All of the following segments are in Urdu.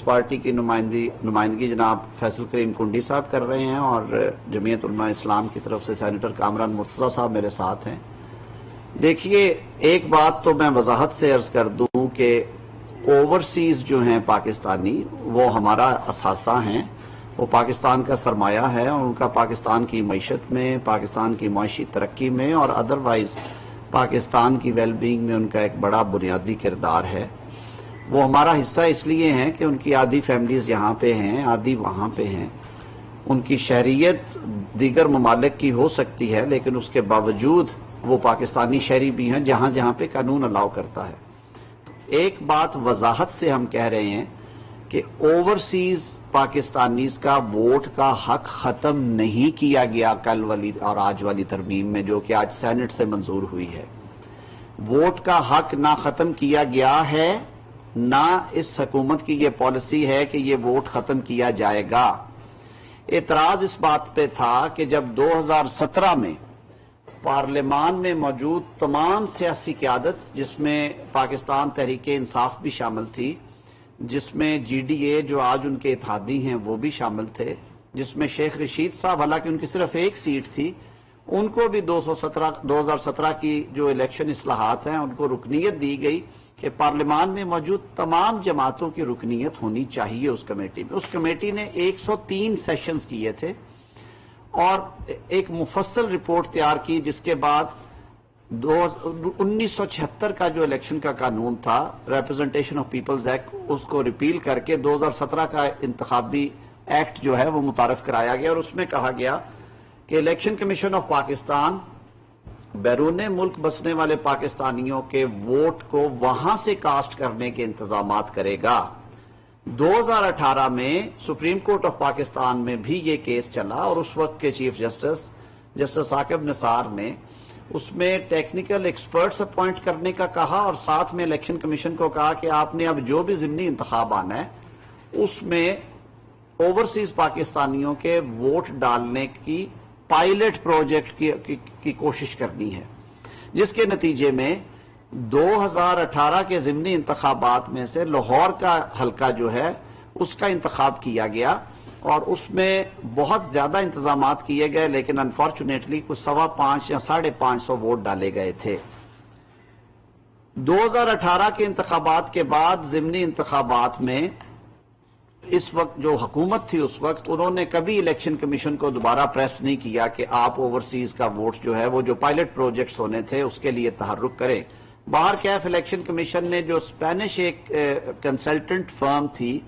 پارٹی کی نمائندگی جناب فیصل کریم کنڈی صاحب کر رہے ہیں اور جمعیت علماء اسلام کی طرف سے سینیٹر کامران مرتضی صاحب میرے ساتھ ہیں۔ دیکھیے، ایک بات تو میں وضاحت سے عرض کر دوں کہ اوورسیز جو ہیں پاکستانی، وہ ہمارا اثاثہ ہیں، وہ پاکستان کا سرمایہ ہے اور ان کا پاکستان کی معیشت میں، پاکستان کی معاشی ترقی میں اور ادروائز پاکستان کی ویل بینگ میں ان کا ایک بڑا بنیادی کردار ہے۔ وہ ہمارا حصہ اس لیے ہیں کہ ان کی آدھی فیملیز یہاں پہ ہیں، آدھی وہاں پہ ہیں۔ ان کی شہریت دیگر ممالک کی ہو سکتی ہے، لیکن اس کے باوجود وہ پاکستانی شہری بھی ہیں جہاں جہاں پہ قانون الاؤ کرتا ہے۔ تو ایک بات وضاحت سے ہم کہہ رہے ہیں کہ اوورسیز پاکستانیز کا ووٹ کا حق ختم نہیں کیا گیا کل والی اور آج والی ترمیم میں، جو کہ آج سینٹ سے منظور ہوئی ہے۔ ووٹ کا حق نہ ختم کیا گیا ہے، نہ اس حکومت کی یہ پالیسی ہے کہ یہ ووٹ ختم کیا جائے گا۔ اعتراض اس بات پہ تھا کہ جب 2017 میں پارلیمان میں موجود تمام سیاسی قیادت، جس میں پاکستان تحریک انصاف بھی شامل تھی، جس میں جی ڈی اے جو آج ان کے اتحادی ہیں وہ بھی شامل تھے، جس میں شیخ رشید صاحب، حالانکہ ان کی صرف ایک سیٹ تھی، ان کو بھی 2017 کی جو الیکشن اصلاحات ہیں ان کو رکنیت دی گئی کہ پارلیمان میں موجود تمام جماعتوں کی رکنیت ہونی چاہیے اس کمیٹی میں۔ اس کمیٹی نے 103 سیشنز کیے تھے اور ایک مفصل رپورٹ تیار کی، جس کے بعد 1976 کا جو الیکشن کا قانون تھا، ریپرزنٹیشن آف پیپلز ایکٹ، اس کو ریپیل کر کے 2017 کا انتخابی ایکٹ جو ہے وہ متعارف کرایا گیا، اور اس میں کہا گیا کہ الیکشن کمیشن آف پاکستان بیرون ملک بسنے والے پاکستانیوں کے ووٹ کو وہاں سے کاسٹ کرنے کے انتظامات کرے گا۔ 2018 میں سپریم کورٹ آف پاکستان میں بھی یہ کیس چلا اور اس وقت کے چیف جسٹس عاقب نثار نے اس میں ٹیکنیکل ایکسپرٹس اپوائنٹ کرنے کا کہا، اور ساتھ میں الیکشن کمیشن کو کہا کہ آپ نے اب جو بھی ضمنی انتخاب آنا ہے اس میں اوورسیز پاکستانیوں کے ووٹ ڈالنے کی پائلٹ پروجیکٹ کی کوشش کرنی ہے، جس کے نتیجے میں 2018 کے ضمنی انتخابات میں سے لاہور کا حلقہ جو ہے اس کا انتخاب کیا گیا اور اس میں بہت زیادہ انتظامات کیے گئے، لیکن انفارچونیٹلی کچھ 5.25 یا 550 ووٹ ڈالے گئے تھے۔ 2018 کے انتخابات کے بعد ضمنی انتخابات میں اس وقت جو حکومت تھی اس وقت، انہوں نے کبھی الیکشن کمیشن کو دوبارہ پریس نہیں کیا کہ آپ اوورسیز کا ووٹ جو ہے وہ جو پائلٹ پروجیکٹس ہونے تھے اس کے لیے تحرک کریں۔ باہر کیف الیکشن کمیشن نے جو اسپینش ایک کنسلٹنٹ فرم تھی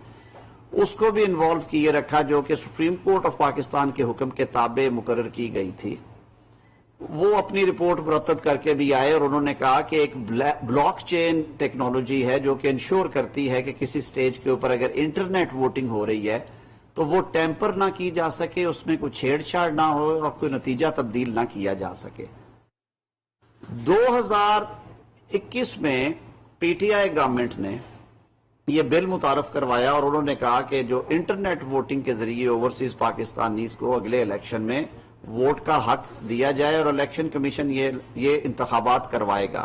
اس کو بھی انوالو کیے رکھا، جو کہ سپریم کورٹ آف پاکستان کے حکم کے تابع مقرر کی گئی تھی۔ وہ اپنی رپورٹ مرتب کر کے بھی آئے اور انہوں نے کہا کہ ایک بلاک چین ٹیکنالوجی ہے جو کہ انشور کرتی ہے کہ کسی سٹیج کے اوپر اگر انٹرنیٹ ووٹنگ ہو رہی ہے تو وہ ٹیمپر نہ کی جا سکے، اس میں کوئی چھیڑ چھاڑ نہ ہو اور کوئی نتیجہ تبدیل نہ کیا جا سکے۔ 2021 میں پی ٹی آئی گورنمنٹ نے یہ بل متعارف کروایا اور انہوں نے کہا کہ جو انٹرنیٹ ووٹنگ کے ذریعے اوورسیز پاکستانیز کو اگلے الیکشن میں ووٹ کا حق دیا جائے اور الیکشن کمیشن یہ انتخابات کروائے گا۔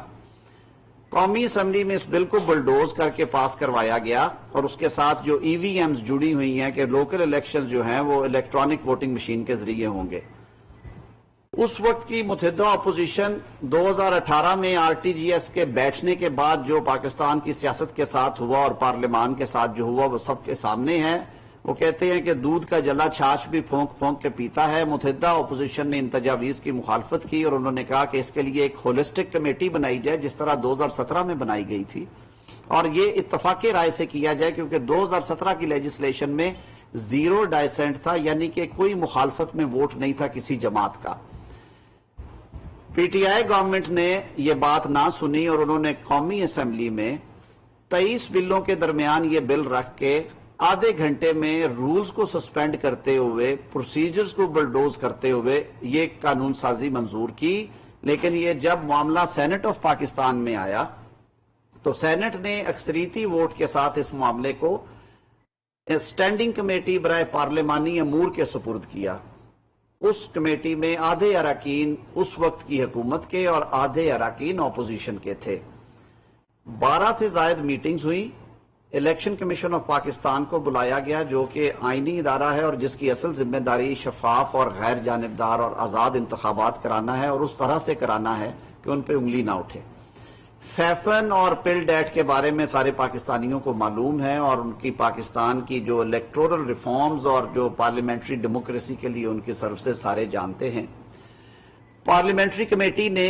قومی اسمبلی میں اس بل کو بلڈوز کر کے پاس کروایا گیا اور اس کے ساتھ جو ای وی ایمز جڑی ہوئی ہیں کہ لوکل الیکشن جو ہیں وہ الیکٹرانک ووٹنگ مشین کے ذریعے ہوں گے۔ اس وقت کی متحدہ اپوزیشن 2018 میں آر ٹی جی ایس کے بیٹھنے کے بعد جو پاکستان کی سیاست کے ساتھ ہوا اور پارلیمان کے ساتھ جو ہوا وہ سب کے سامنے ہے۔ وہ کہتے ہیں کہ دودھ کا جلا چھاچھ بھی پھونک پھونک کے پیتا ہے۔ متحدہ اپوزیشن نے ان تجاویز کی مخالفت کی اور انہوں نے کہا کہ اس کے لیے ایک ہولسٹک کمیٹی بنائی جائے جس طرح 2017 میں بنائی گئی تھی، اور یہ اتفاق رائے سے کیا جائے کیونکہ 2017 کی لیجسلیشن میں 0 ڈائسینٹ تھا، یعنی کہ کوئی مخالفت میں ووٹ نہیں تھا کسی جماعت کا۔ پی ٹی آئی گورنمنٹ نے یہ بات نہ سنی اور انہوں نے قومی اسمبلی میں 23 بلوں کے درمیان یہ بل رکھ کے آدھے گھنٹے میں رولز کو سسپینڈ کرتے ہوئے، پروسیجرز کو بلڈوز کرتے ہوئے یہ قانون سازی منظور کی۔ لیکن یہ جب معاملہ سینٹ آف پاکستان میں آیا تو سینٹ نے اکثریتی ووٹ کے ساتھ اس معاملے کو اسٹینڈنگ کمیٹی برائے پارلیمانی امور کے سپرد کیا۔ اس کمیٹی میں آدھے اراکین اس وقت کی حکومت کے اور آدھے اراکین اپوزیشن کے تھے۔ 12 سے زائد میٹنگز ہوئی الیکشن کمیشن آف پاکستان کو بلایا گیا جو کہ آئینی ادارہ ہے اور جس کی اصل ذمہ داری شفاف اور غیر جانبدار اور آزاد انتخابات کرانا ہے اور اس طرح سے کرانا ہے کہ ان پہ انگلی نہ اٹھے۔ فیفن اور پل ڈیٹ کے بارے میں سارے پاکستانیوں کو معلوم ہے اور ان کی پاکستان کی جو الیکٹورل ریفارمز اور جو پارلیمنٹری ڈیموکریسی کے لیے ان کی سروسز سارے جانتے ہیں۔ پارلیمنٹری کمیٹی نے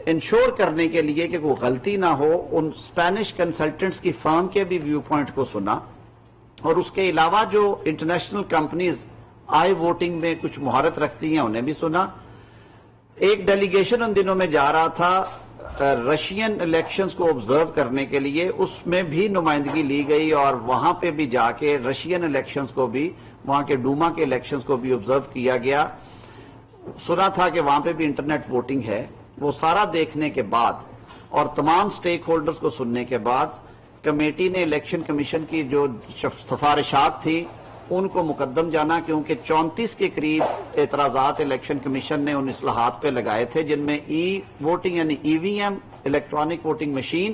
انشور کرنے کے لیے کہ کوئی غلطی نہ ہو ان اسپینش کنسلٹنٹس کی فرم کے بھی ویو پوائنٹ کو سنا، اور اس کے علاوہ جو انٹرنیشنل کمپنیز آئی ووٹنگ میں کچھ مہارت رکھتی ہیں انہیں بھی سنا۔ ایک ڈیلیگیشن ان دنوں میں جا رہا تھا رشین الیکشنز کو آبزرو کرنے کے لیے، اس میں بھی نمائندگی لی گئی اور وہاں پہ بھی جا کے رشین الیکشنز کو بھی، وہاں کے ڈوما کے الیکشنز کو بھی آبزرو کیا گیا۔ سنا تھا کہ وہاں پہ بھی انٹرنیٹ ووٹنگ ہے۔ وہ سارا دیکھنے کے بعد اور تمام سٹیک ہولڈرز کو سننے کے بعد کمیٹی نے الیکشن کمیشن کی جو سفارشات تھی ان کو مقدم جانا، کیونکہ 34 کے قریب اعتراضات الیکشن کمیشن نے ان اصلاحات پہ لگائے تھے، جن میں ای ووٹنگ یعنی ای وی ایم الیکٹرانک ووٹنگ مشین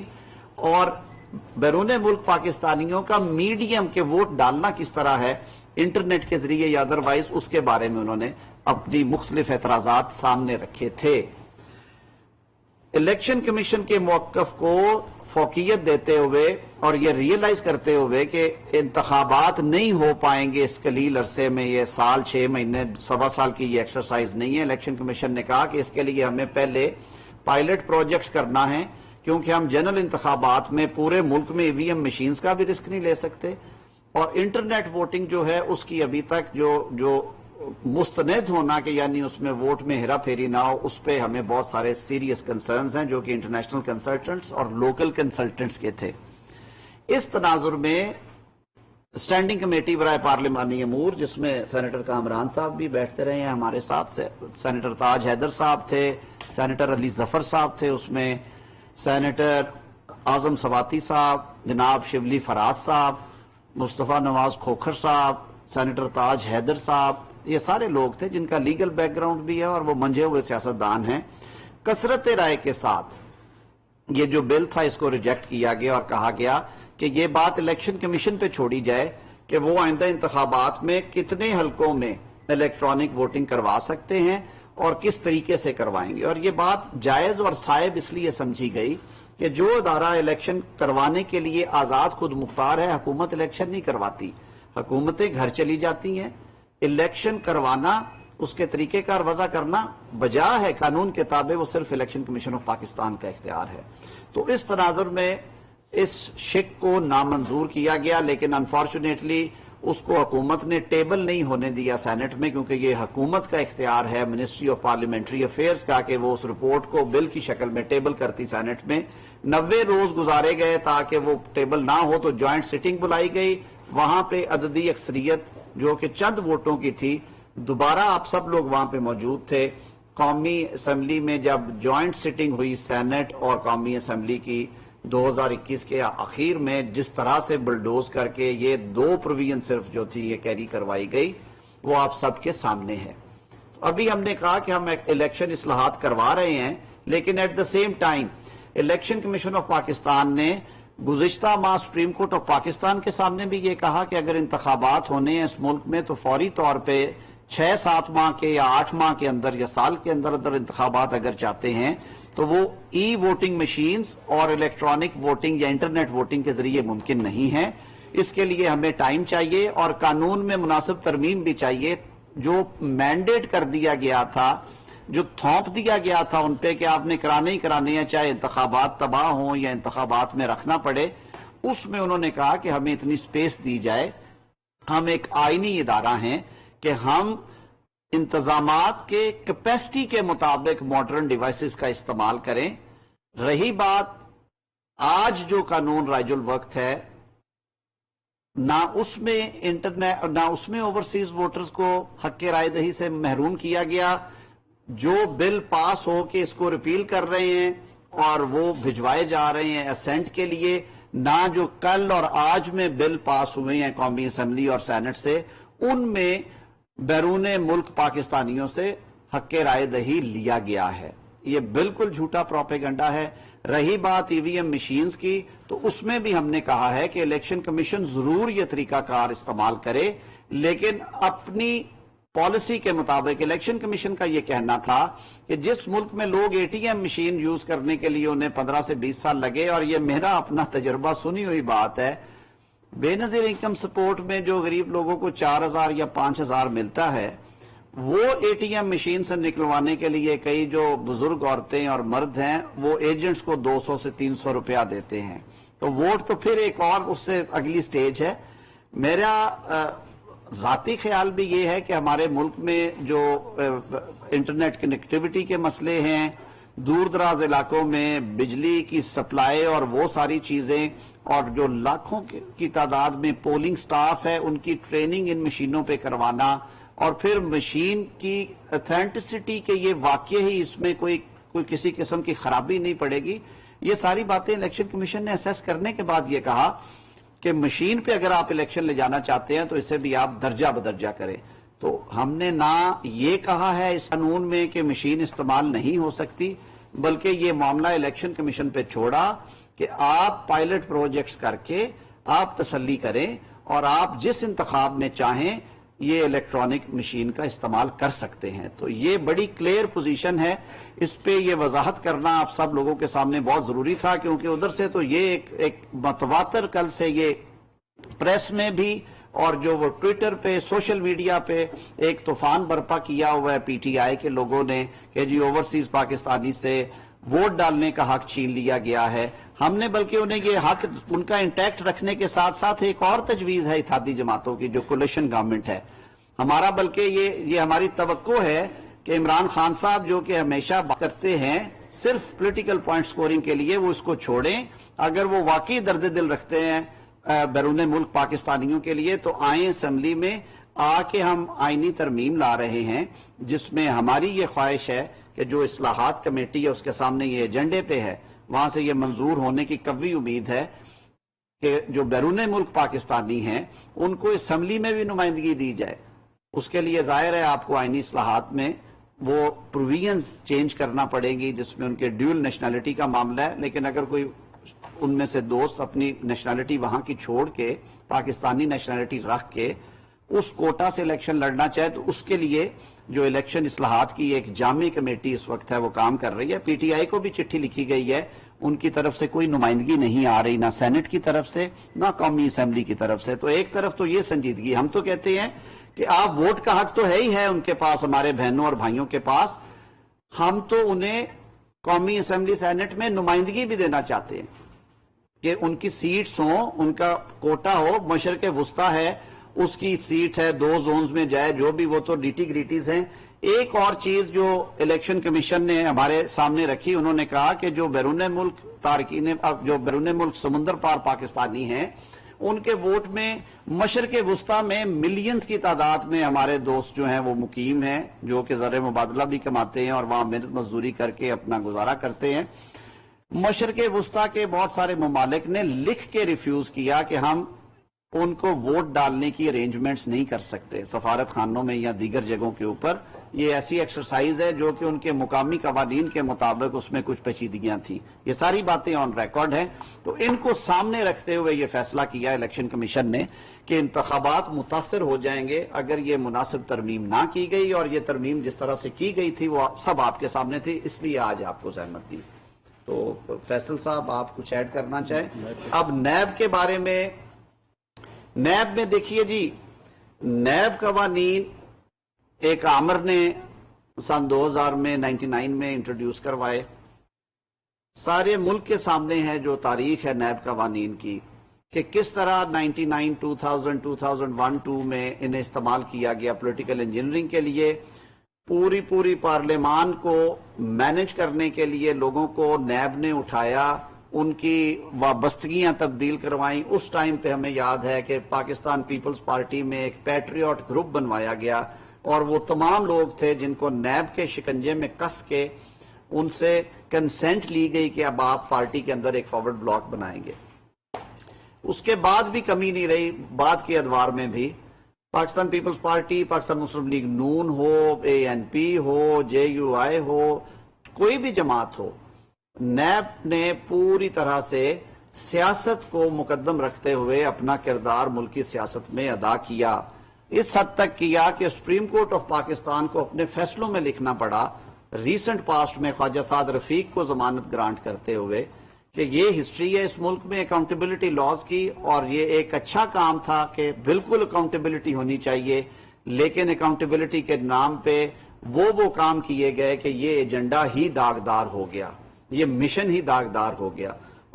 اور بیرون ملک پاکستانیوں کا میڈیم کے ووٹ ڈالنا کس طرح ہے انٹرنیٹ کے ذریعے یا ادروائز، اس کے بارے میں انہوں نے اپنی مختلف اعتراضات سامنے رکھے تھے۔ الیکشن کمیشن کے موقف کو فوقیت دیتے ہوئے اور یہ ریئلائز کرتے ہوئے کہ انتخابات نہیں ہو پائیں گے اس قلیل عرصے میں، یہ سال 6 مہینے سوا سال کی یہ ایکسرسائز نہیں ہے، الیکشن کمیشن نے کہا کہ اس کے لیے ہمیں پہلے پائلٹ پروجیکٹس کرنا ہے، کیونکہ ہم جنرل انتخابات میں پورے ملک میں ای وی ایم مشینز کا بھی رسک نہیں لے سکتے، اور انٹرنیٹ ووٹنگ جو ہے اس کی ابھی تک جو مستند ہونا کہ یعنی اس میں ووٹ میں ہیرا پھیری نہ ہو، اس پہ ہمیں بہت سارے سیریس کنسرنز ہیں جو کہ انٹرنیشنل کنسلٹنٹس اور لوکل کنسلٹنٹس کے تھے۔ اس تناظر میں اسٹینڈنگ کمیٹی برائے پارلیمانی امور، جس میں سینیٹر کامران صاحب بھی بیٹھتے رہے ہیں ہمارے ساتھ، سینیٹر تاج حیدر صاحب تھے، سینیٹر علی ظفر صاحب تھے، اس میں سینیٹر اعظم سواتی صاحب، جناب شبلی فراز صاحب، مصطفیٰ نواز کھوکھر صاحب، سینیٹر تاج حیدر صاحب، یہ سارے لوگ تھے جن کا لیگل بیک گراؤنڈ بھی ہے اور وہ منجھے ہوئے سیاستدان ہیں۔ کثرت رائے کے ساتھ یہ جو بل تھا اس کو ریجیکٹ کیا گیا اور کہا گیا کہ یہ بات الیکشن کمیشن پہ چھوڑی جائے کہ وہ آئندہ انتخابات میں کتنے حلقوں میں الیکٹرانک ووٹنگ کروا سکتے ہیں اور کس طریقے سے کروائیں گے، اور یہ بات جائز اور صائب اس لیے سمجھی گئی کہ جو ادارہ الیکشن کروانے کے لیے آزاد خود مختار ہے، حکومت الیکشن نہیں کرواتی، حکومتیں گھر چلی جاتی ہیں، الیکشن کروانا، اس کے طریقہ کار وضع کرنا بجا ہے قانون کے تابع وہ صرف الیکشن کمیشن آف پاکستان کا اختیار ہے۔ تو اس تناظر میں اس شک کو نامنظور کیا گیا، لیکن انفارچونیٹلی اس کو حکومت نے ٹیبل نہیں ہونے دیا سینٹ میں، کیونکہ یہ حکومت کا اختیار ہے منسٹری آف پارلیمنٹری افیئرز کا کہ وہ اس رپورٹ کو بل کی شکل میں ٹیبل کرتی سینٹ میں۔ 90 روز گزارے گئے تاکہ وہ ٹیبل نہ ہو، تو جوائنٹ سٹنگ بلائی گئی، وہاں پہ عددی اکثریت جو کہ چند ووٹوں کی تھی، دوبارہ آپ سب لوگ وہاں پہ موجود تھے۔ قومی اسمبلی میں جب جوائنٹ سٹنگ ہوئی سینٹ اور قومی اسمبلی کی 2021 کے آخر میں، جس طرح سے بلڈوز کر کے یہ 2 پروویژن صرف جو تھی یہ کیری کروائی گئی، وہ آپ سب کے سامنے ہے۔ ابھی ہم نے کہا کہ ہم الیکشن اصلاحات کروا رہے ہیں، لیکن at the same time election commission of Pakistan نے گزشتہ ماہ سپریم کورٹ آف پاکستان کے سامنے بھی یہ کہا کہ اگر انتخابات ہونے ہیں اس ملک میں تو فوری طور پہ 6-7 ماہ کے یا 8 ماہ کے اندر یا سال کے اندر انتخابات اگر چاہتے ہیں تو وہ ای ووٹنگ مشینز اور الیکٹرانک ووٹنگ یا انٹرنیٹ ووٹنگ کے ذریعے ممکن نہیں ہے۔ اس کے لیے ہمیں ٹائم چاہیے اور قانون میں مناسب ترمیم بھی چاہیے۔ جو مینڈیٹ کر دیا گیا تھا، جو تھوپ دیا گیا تھا ان پہ کہ آپ نے کرانے ہی کرانے ہیں، چاہے انتخابات تباہ ہوں یا انتخابات میں رکھنا پڑے، اس میں انہوں نے کہا کہ ہمیں اتنی سپیس دی جائے، ہم ایک آئینی ادارہ ہیں کہ ہم انتظامات کے کیپیسٹی کے مطابق ماڈرن ڈیوائسز کا استعمال کریں۔ رہی بات آج جو قانون رائج الوقت ہے، نہ اس میں انٹرنیٹ نہ اس میں اوورسیز ووٹرز کو حق رائے دہی سے محروم کیا گیا۔ جو بل پاس ہو کے اس کو ریپیل کر رہے ہیں اور وہ بھجوائے جا رہے ہیں اسینٹ کے لیے، نہ جو کل اور آج میں بل پاس ہوئے ہیں قومی اسمبلی اور سینٹ سے، ان میں بیرون ملک پاکستانیوں سے حق رائے دہی لیا گیا ہے۔ یہ بالکل جھوٹا پروپیگنڈا ہے۔ رہی بات ای وی ایم مشینز کی، تو اس میں بھی ہم نے کہا ہے کہ الیکشن کمیشن ضرور یہ طریقہ کار استعمال کرے، لیکن اپنی پالیسی کے مطابق۔ الیکشن کمیشن کا یہ کہنا تھا کہ جس ملک میں لوگ A T M machine use کرنے کے لیے انہیں 15 سے 20 سال لگے، اور یہ میرا اپنا تجربہ سنی ہوئی بات ہے، بے نظیر انکم سپورٹ میں جو غریب لوگوں کو 4,000 یا 5,000 ملتا ہے، وہ اے ٹی ایم مشین سے نکلوانے کے لیے کئی جو بزرگ عورتیں اور مرد ہیں وہ ایجنٹس کو 200 سے 300 روپیہ دیتے ہیں۔ تو ووٹ تو پھر ایک اور اس سے اگلی سٹیج ہے۔ میرا ذاتی خیال بھی یہ ہے کہ ہمارے ملک میں جو انٹرنیٹ کنیکٹیوٹی کے مسئلے ہیں، دور دراز علاقوں میں بجلی کی سپلائی اور وہ ساری چیزیں، اور جو لاکھوں کی تعداد میں پولنگ سٹاف ہے ان کی ٹریننگ ان مشینوں پہ کروانا، اور پھر مشین کی اتھینٹسٹی کے یہ واقعی ہی اس میں کوئی کسی قسم کی خرابی نہیں پڑے گی، یہ ساری باتیں الیکشن کمیشن نے اسیس کرنے کے بعد یہ کہا کہ مشین پہ اگر آپ الیکشن لے جانا چاہتے ہیں تو اسے بھی آپ درجہ بدرجہ کریں۔ تو ہم نے نہ یہ کہا ہے اس قانون میں کہ مشین استعمال نہیں ہو سکتی، بلکہ یہ معاملہ الیکشن کمیشن پہ چھوڑا کہ آپ پائلٹ پروجیکٹس کر کے آپ تسلی کریں، اور آپ جس انتخاب میں چاہیں یہ الیکٹرانک مشین کا استعمال کر سکتے ہیں۔ تو یہ بڑی کلیئر پوزیشن ہے، اس پہ یہ وضاحت کرنا آپ سب لوگوں کے سامنے بہت ضروری تھا، کیونکہ ادھر سے تو یہ ایک متواتر کل سے یہ پریس میں بھی اور جو وہ ٹویٹر پہ سوشل میڈیا پہ ایک طوفان برپا کیا ہوا ہے پی ٹی آئی کے لوگوں نے کہ جی اوورسیز پاکستانی سے ووٹ ڈالنے کا حق چھین لیا گیا ہے۔ ہم نے بلکہ انہیں یہ حق ان کا انٹیکٹ رکھنے کے ساتھ ساتھ ایک اور تجویز ہے اتحادی جماعتوں کی جو کولیشن گورنمنٹ ہے، ہمارا بلکہ یہ ہماری توقع ہے کہ عمران خان صاحب جو کہ ہمیشہ بات کرتے ہیں صرف پولیٹیکل پوائنٹ سکورنگ کے لیے، وہ اس کو چھوڑیں۔ اگر وہ واقعی درد دل رکھتے ہیں بیرون ملک پاکستانیوں کے لیے تو آئیں اسمبلی میں آ کے، ہم آئینی ترمیم لا رہے ہیں جس میں ہماری یہ خواہش ہے کہ جو اصلاحات کمیٹی ہے اس کے سامنے یہ ایجنڈے پہ ہے، وہاں سے یہ منظور ہونے کی قوی امید ہے کہ جو بیرون ملک پاکستانی ہیں ان کو اسمبلی میں بھی نمائندگی دی جائے۔ اس کے لیے ظاہر ہے آپ کو آئینی اصلاحات میں وہ پروویژنز چینج کرنا پڑے گی جس میں ان کے ڈیول نیشنلٹی کا معاملہ ہے، لیکن اگر کوئی ان میں سے دوست اپنی نیشنلٹی وہاں کی چھوڑ کے پاکستانی نیشنلٹی رکھ کے اس کوٹا سے الیکشن لڑنا چاہے تو اس کے لیے جو الیکشن اصلاحات کی ایک جامع کمیٹی اس وقت ہے وہ کام کر رہی ہے۔ پی ٹی آئی کو بھی چٹھی لکھی گئی ہے، ان کی طرف سے کوئی نمائندگی نہیں آ رہی، نہ سینٹ کی طرف سے نہ قومی اسمبلی کی طرف سے۔ تو ایک طرف تو یہ سنجیدگی، ہم تو کہتے ہیں کہ آپ ووٹ کا حق تو ہے ہی ہے ان کے پاس، ہمارے بہنوں اور بھائیوں کے پاس، ہم تو انہیں قومی اسمبلی سینٹ میں نمائندگی بھی دینا چاہتے ہیں کہ ان کی سیٹس ہوں، ان کا کوٹا ہو۔ مشرق وسطی ہے، اس کی سیٹ ہے، 2 زونز میں جائے، جو بھی، وہ تو ڈیٹی گریٹیز ہیں۔ ایک اور چیز جو الیکشن کمیشن نے ہمارے سامنے رکھی، انہوں نے کہا کہ جو بیرون ملک تارکین، جو بیرون ملک سمندر پار پاکستانی ہیں، ان کے ووٹ میں مشرق وسطی میں ملینز کی تعداد میں ہمارے دوست جو ہیں وہ مقیم ہیں، جو کہ زر مبادلہ بھی کماتے ہیں اور وہاں محنت مزدوری کر کے اپنا گزارا کرتے ہیں۔ مشرق وسطی کے بہت سارے ممالک نے لکھ کے ریفیوز کیا کہ ہم ان کو ووٹ ڈالنے کی ارینجمنٹس نہیں کر سکتے سفارت خانوں میں یا دیگر جگہوں کے اوپر۔ یہ ایسی ایکسرسائز ہے جو کہ ان کے مقامی قوانین کے مطابق اس میں کچھ پیچیدگیاں تھیں۔ یہ ساری باتیں آن ریکارڈ ہیں، تو ان کو سامنے رکھتے ہوئے یہ فیصلہ کیا الیکشن کمیشن نے کہ انتخابات متاثر ہو جائیں گے اگر یہ مناسب ترمیم نہ کی گئی، اور یہ ترمیم جس طرح سے کی گئی تھی وہ سب آپ کے سامنے تھی، اس لیے آج آپ کو زحمت دی۔ تو فیصل صاحب آپ کچھ ایڈ کرنا چاہیں؟ اب نیب کے بارے میں، نیب میں دیکھیے جی، نیب قوانین ایک عامر نے سن 2000 میں 99 میں انٹروڈیوس کروائے، سارے ملک کے سامنے ہے جو تاریخ ہے نیب قوانین کی کہ کس طرح 99 2000 2001 2 میں انہیں استعمال کیا گیا پولیٹیکل انجینئرنگ کے لیے۔ پوری پارلیمان کو مینج کرنے کے لیے لوگوں کو نیب نے اٹھایا، ان کی وابستگیاں تبدیل کروائیں۔ اس ٹائم پہ ہمیں یاد ہے کہ پاکستان پیپلز پارٹی میں ایک پیٹریوٹ گروپ بنوایا گیا، اور وہ تمام لوگ تھے جن کو نیب کے شکنجے میں کس کے ان سے کنسنٹ لی گئی کہ اب آپ پارٹی کے اندر ایک فارورڈ بلاک بنائیں گے۔ اس کے بعد بھی کمی نہیں رہی، بعد کے ادوار میں بھی Pakistan Peoples Party, Pakistan Muslim League نون ہو، اے این پی ہو، جے یو آئی ہو، کوئی بھی جماعت ہو، نیب نے پوری طرح سے سیاست کو مقدم رکھتے ہوئے اپنا کردار ملکی سیاست میں ادا کیا، اس حد تک کیا کہ سپریم کورٹ آف پاکستان کو اپنے فیصلوں میں لکھنا پڑا ریسنٹ پاسٹ میں خواجہ سعد رفیق کو ضمانت گرانٹ کرتے ہوئے کہ یہ ہسٹری ہے اس ملک میں اکاؤنٹیبلٹی لاز کی، اور یہ ایک اچھا کام تھا کہ بالکل اکاؤنٹیبلٹی ہونی چاہیے، لیکن اکاؤنٹیبلٹی کے نام پہ وہ کام کیے گئے کہ یہ ایجنڈا ہی داغدار ہو گیا، یہ مشن ہی داغدار ہو گیا،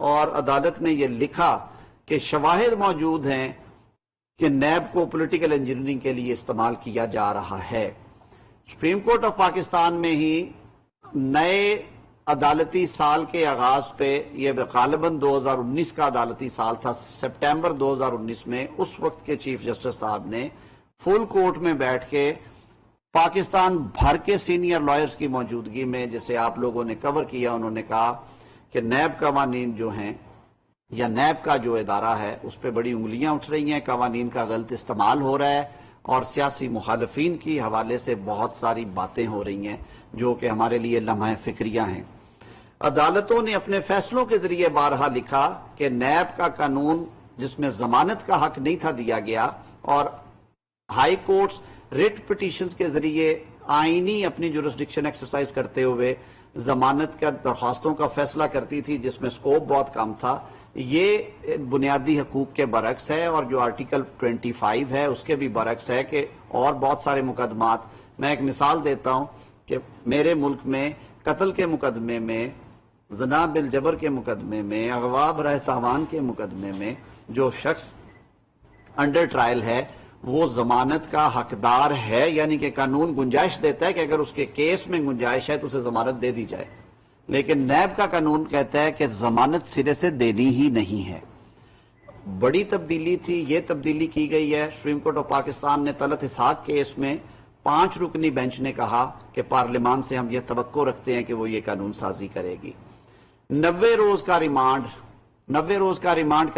اور عدالت نے یہ لکھا کہ شواہد موجود ہیں کہ نیب کو پولیٹیکل انجینئرنگ کے لیے استعمال کیا جا رہا ہے۔ سپریم کورٹ آف پاکستان میں ہی نئے عدالتی سال کے آغاز پہ، یہ غالباً 2019 کا عدالتی سال تھا، سپٹمبر 2019 میں اس وقت کے چیف جسٹس صاحب نے فل کورٹ میں بیٹھ کے پاکستان بھر کے سینئر لائرز کی موجودگی میں، جسے آپ لوگوں نے کور کیا، انہوں نے کہا کہ نیب قوانین جو ہیں یا نیب کا جو ادارہ ہے اس پہ بڑی انگلیاں اٹھ رہی ہیں، قوانین کا غلط استعمال ہو رہا ہے، اور سیاسی مخالفین کی حوالے سے بہت ساری باتیں ہو رہی ہیں جو کہ ہمارے لیے لمحہ فکریہ ہیں۔ عدالتوں نے اپنے فیصلوں کے ذریعے بارہا لکھا کہ نیب کا قانون جس میں ضمانت کا حق نہیں تھا دیا گیا، اور ہائی کورٹس ریٹ پٹیشنز کے ذریعے آئینی اپنی جورسڈکشن ایکسرسائز کرتے ہوئے ضمانت کا درخواستوں کا فیصلہ کرتی تھی، جس میں سکوپ بہت کم تھا۔ یہ بنیادی حقوق کے برعکس ہے، اور جو آرٹیکل 25 ہے اس کے بھی برعکس ہے کہ اور بہت سارے مقدمات، میں ایک مثال دیتا ہوں کہ میرے ملک میں قتل کے مقدمے میں، زنا بالجبر کے مقدمے میں، اغوا برائے تاوان کے مقدمے میں جو شخص انڈر ٹرائل ہے وہ ضمانت کا حقدار ہے، یعنی کہ قانون گنجائش دیتا ہے کہ اگر اس کے کیس میں گنجائش ہے تو اسے ضمانت دے دی جائے، لیکن نیب کا قانون کہتا ہے کہ ضمانت سرے سے دینی ہی نہیں ہے۔ بڑی تبدیلی تھی، یہ تبدیلی کی گئی ہے۔ سپریم کورٹ آف پاکستان نے طلعت اسحاق کیس میں 5 رکنی بینچ نے کہا کہ پارلیمان سے ہم یہ توقع رکھتے ہیں کہ وہ یہ قانون سازی کرے گی۔ 90 روز کا ریمانڈ